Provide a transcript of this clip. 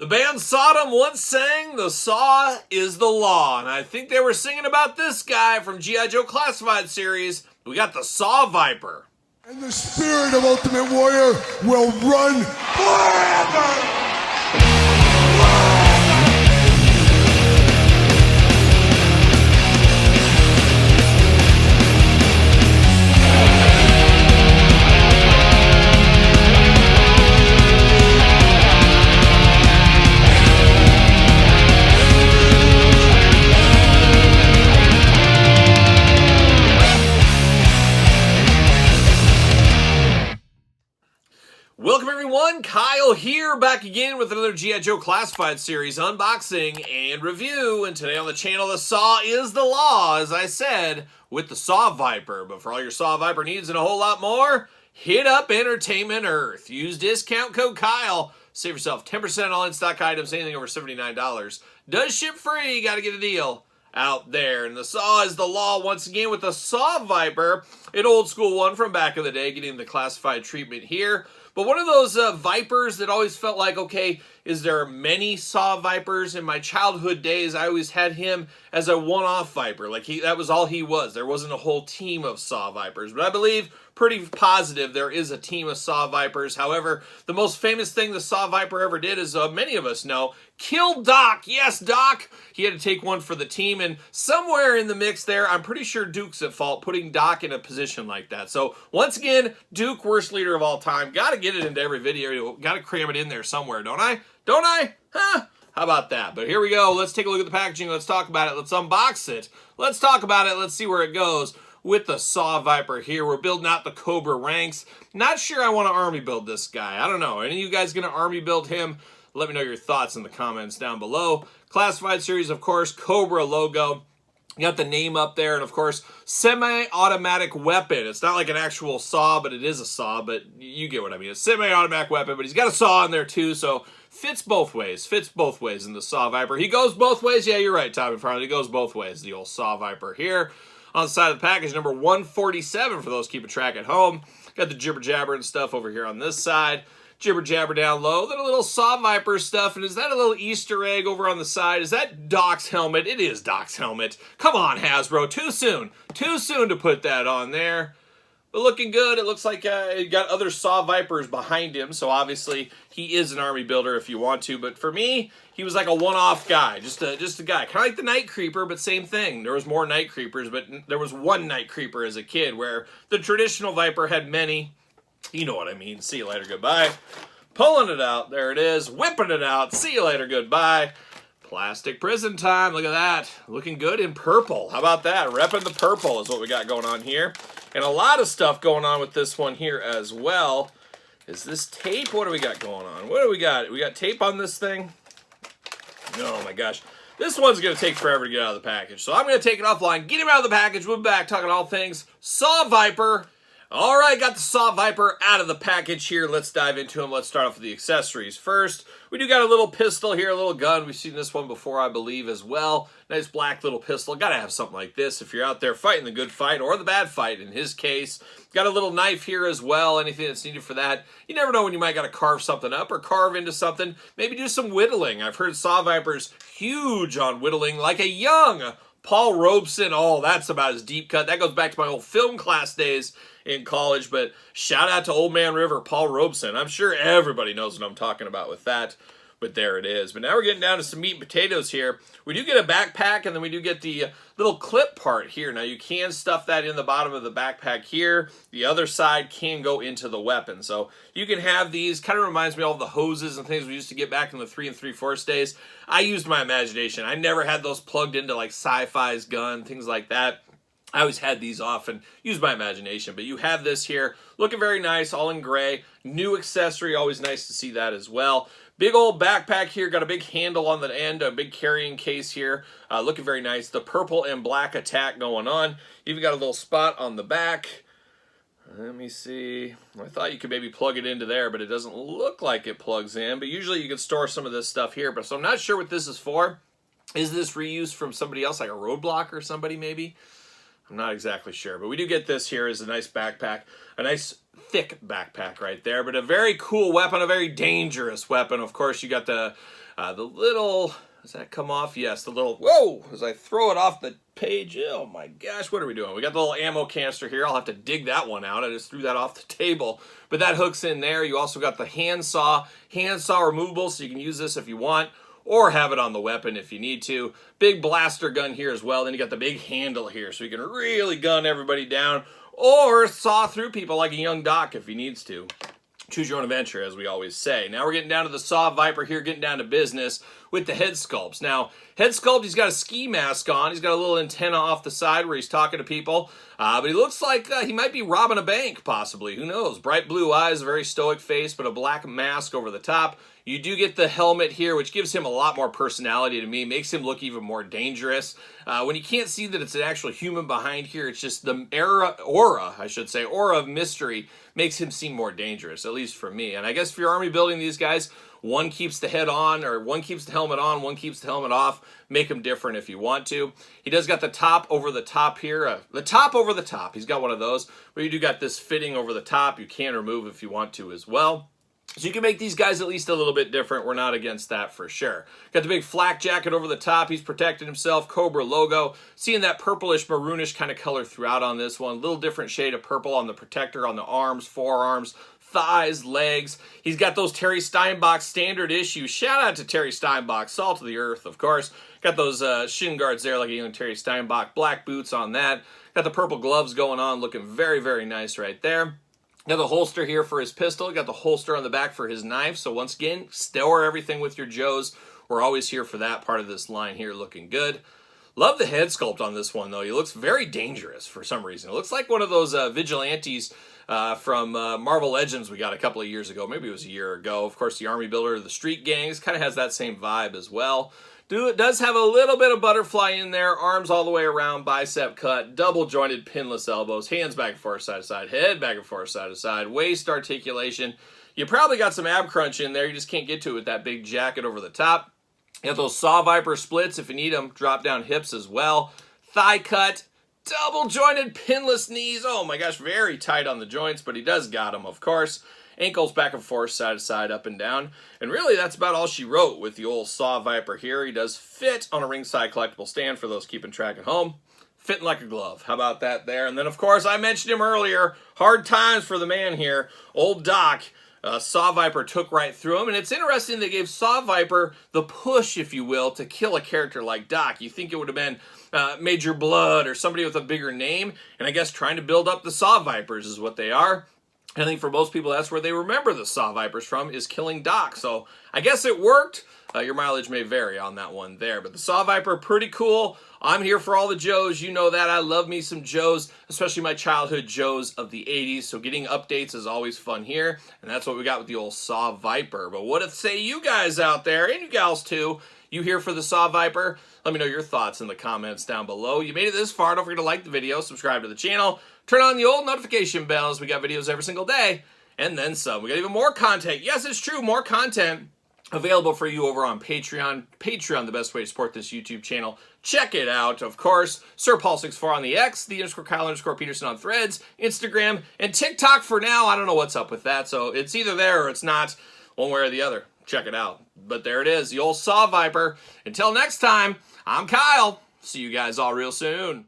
The band Sodom once sang, "The saw is the law," and I think they were singing about this guy from G.I. Joe Classified series. We got the Saw Viper. And the spirit of Ultimate Warrior will run forever! Welcome everyone, Kyle here, back again with another G.I. Joe Classified series unboxing and review. And today on the channel, the saw is the law, as I said, with the Saw Viper. But for all your Saw Viper needs and a whole lot more, hit up Entertainment Earth. Use discount code Kyle. Save yourself 10% on all in-stock items, anything over $79. Does ship free, gotta get a deal out there. And the saw is the law once again with the Saw Viper, an old school one from back in the day, getting the classified treatment here. But one of those Vipers that always felt like, okay, is there many Saw Vipers? In my childhood days, I always had him as a one-off Viper. Like, that was all he was. There wasn't a whole team of Saw Vipers. But I believe, pretty positive, there is a team of Saw Vipers. However, the most famous thing the Saw Viper ever did, as many of us know, killed Doc. Yes, Doc. He had to take one for the team. And somewhere in the mix there, I'm pretty sure Duke's at fault, putting Doc in a position like that. So, once again, Duke, worst leader of all time. Got to get it into every video. Got to cram it in there somewhere, don't I? Don't I? Huh? How about that? But here we go. Let's take a look at the packaging. Let's talk about it. Let's unbox it. Let's talk about it. Let's see where it goes with the Saw Viper here. We're building out the Cobra ranks. Not sure I want to army build this guy. I don't know. Any of you guys going to army build him? Let me know your thoughts in the comments down below. Classified series, of course, Cobra logo. You got the name up there, and of course, semi-automatic weapon. It's not like an actual saw, but it is a saw, but you get what I mean. It's semi-automatic weapon, but he's got a saw in there too, so fits both ways. Fits both ways in the Saw Viper. He goes both ways? Yeah, you're right, Tommy Farley. He goes both ways, the old Saw Viper here. On the side of the package, number 147 for those keeping track at home. Got the jibber jabber and stuff over here on this side. Jibber jabber down low. Then a little Saw Viper stuff. And is that a little Easter egg over on the side? Is that Doc's helmet? It is Doc's helmet. Come on, Hasbro. Too soon. Too soon to put that on there. But looking good. It looks like it got other Saw Vipers behind him. So obviously he is an army builder if you want to. But for me, he was like a one-off guy. Just a guy. Kind of like the Night Creeper, but same thing. There was more Night Creepers, but there was one Night Creeper as a kid, where the traditional Viper had many. You know what I mean. See you later, goodbye. Pulling it out. There it is. Whipping it out. See you later, goodbye. Plastic prison time. Look at that. Looking good in purple. How about that? Repping the purple is what we got going on here. And a lot of stuff going on with this one here as well. Is this tape? What do we got going on? What do we got? We got tape on this thing? Oh my gosh. This one's going to take forever to get out of the package. So I'm going to take it offline, get him out of the package. We'll be back talking all things Saw Viper. All right, got the Saw Viper out of the package here. Let's dive into him. Let's start off with the accessories first. We do got a little pistol here, a little gun. We've seen this one before, I believe, as well. Nice black little pistol. Got to have something like this if you're out there fighting the good fight or the bad fight in his case. Got a little knife here as well, anything that's needed for that. You never know when you might got to carve something up or carve into something. Maybe do some whittling. I've heard Saw Viper's huge on whittling, like a young Paul Robeson. Oh, that's about his deep cut. That goes back to my old film class days in college, but shout out to Old Man River, Paul Robeson. I'm sure everybody knows what I'm talking about with that, but there it is. But now we're getting down to some meat and potatoes here. We do get a backpack, and then we do get the little clip part here. Now you can stuff that in the bottom of the backpack here. The other side can go into the weapon. So you can have these. Kind of reminds me of all the hoses and things we used to get back in the 3 3/4 days. I used my imagination. I never had those plugged into like Sci-Fi's gun, things like that. I always had these off and used my imagination, but you have this here, looking very nice, all in gray. New accessory, always nice to see that as well. Big old backpack here, got a big handle on the end, a big carrying case here, looking very nice. The purple and black attack going on. Even got a little spot on the back. Let me see. I thought you could maybe plug it into there, but it doesn't look like it plugs in. But usually you can store some of this stuff here, but so I'm not sure what this is for. Is this reused from somebody else, like a roadblock or somebody maybe? I'm not exactly sure, but we do get this here as a nice backpack, a nice thick backpack right there, but a very cool weapon, a very dangerous weapon. Of course, you got the The little, does that come off? Yes, the little, whoa, as I throw it off the page. Oh my gosh, what are we doing? We got the little ammo canister here. I'll have to dig that one out. I just threw that off the table. But that hooks in there. You also got the handsaw removable, so you can use this if you want, or have it on the weapon if you need to. Big blaster gun here as well. Then you got the big handle here, so you can really gun everybody down, or saw through people like a young Doc if he needs to. Choose your own adventure, as we always say. Now we're getting down to the Saw Viper here, getting down to business with the head sculpts. Now, head sculpt, he's got a ski mask on. He's got a little antenna off the side where he's talking to people. But he looks like he might be robbing a bank, possibly. Who knows? Bright blue eyes, a very stoic face, but a black mask over the top. You do get the helmet here, which gives him a lot more personality to me, makes him look even more dangerous. When you can't see that it's an actual human behind here, it's just the aura of mystery makes him seem more dangerous, at least for me. And I guess if you're army building these guys, one keeps the head on, or one keeps the helmet on, one keeps the helmet off. Make them different if you want to. He does got the top over the top here. The top over the top. He's got one of those. But you do got this fitting over the top. You can remove if you want to as well. So you can make these guys at least a little bit different. We're not against that for sure. Got the big flak jacket over the top. He's protecting himself. Cobra logo. Seeing that purplish, maroonish kind of color throughout on this one. A little different shade of purple on the protector, on the arms, forearms, thighs, legs. He's got those Terry Steinbach standard issues. Shout out to Terry Steinbach. Salt of the earth, of course. Got those shin guards there like a young Terry Steinbach. Black boots on that. Got the purple gloves going on. Looking very, very nice right there. Got the holster here for his pistol. Got the holster on the back for his knife. So once again, store everything with your Joes. We're always here for that part of this line here, looking good. Love the head sculpt on this one, though. He looks very dangerous for some reason. It looks like one of those vigilantes from Marvel Legends we got a couple of years ago. Maybe it was a year ago. Of course, the Army Builder, the Street Gangs, kind of has that same vibe as well. It does have a little bit of butterfly in there, arms all the way around, bicep cut, double jointed pinless elbows, hands back and forth side to side, head back and forth side to side, waist articulation. You probably got some ab crunch in there, you just can't get to it with that big jacket over the top. You got those Saw Viper splits if you need them, drop down hips as well. Thigh cut, double jointed pinless knees, oh my gosh, very tight on the joints, but he does got them, of course. Ankles back and forth, side to side, up and down. And really, that's about all she wrote with the old Saw Viper here. He does fit on a ringside collectible stand for those keeping track at home. Fitting like a glove. How about that there? And then, of course, I mentioned him earlier. Hard times for the man here. Old Doc. Saw Viper took right through him. And it's interesting they gave Saw Viper the push, if you will, to kill a character like Doc. You think it would have been Major Blood or somebody with a bigger name. And I guess trying to build up the Saw Vipers is what they are. I think for most people, that's where they remember the Saw Vipers from, is killing Doc. So I guess it worked. Your mileage may vary on that one there. But the Saw Viper, pretty cool. I'm here for all the Joes. You know that. I love me some Joes, especially my childhood Joes of the 80s. So getting updates is always fun here. And that's what we got with the old Saw Viper. But what if, say, you guys out there, and you gals too, you here for the Saw Viper? Let me know your thoughts in the comments down below. You made it this far. Don't forget to like the video, subscribe to the channel, turn on the old notification bells. We got videos every single day, and then some. We got even more content. Yes, it's true, more content available for you over on Patreon. Patreon, the best way to support this YouTube channel. Check it out, of course. Sir Paul64 on the X, the _Kyle_Peterson on Threads, Instagram, and TikTok for now. I don't know what's up with that, so it's either there or it's not, one way or the other. Check it out. But there it is, the old Saw Viper. Until next time, I'm Kyle. See you guys all real soon.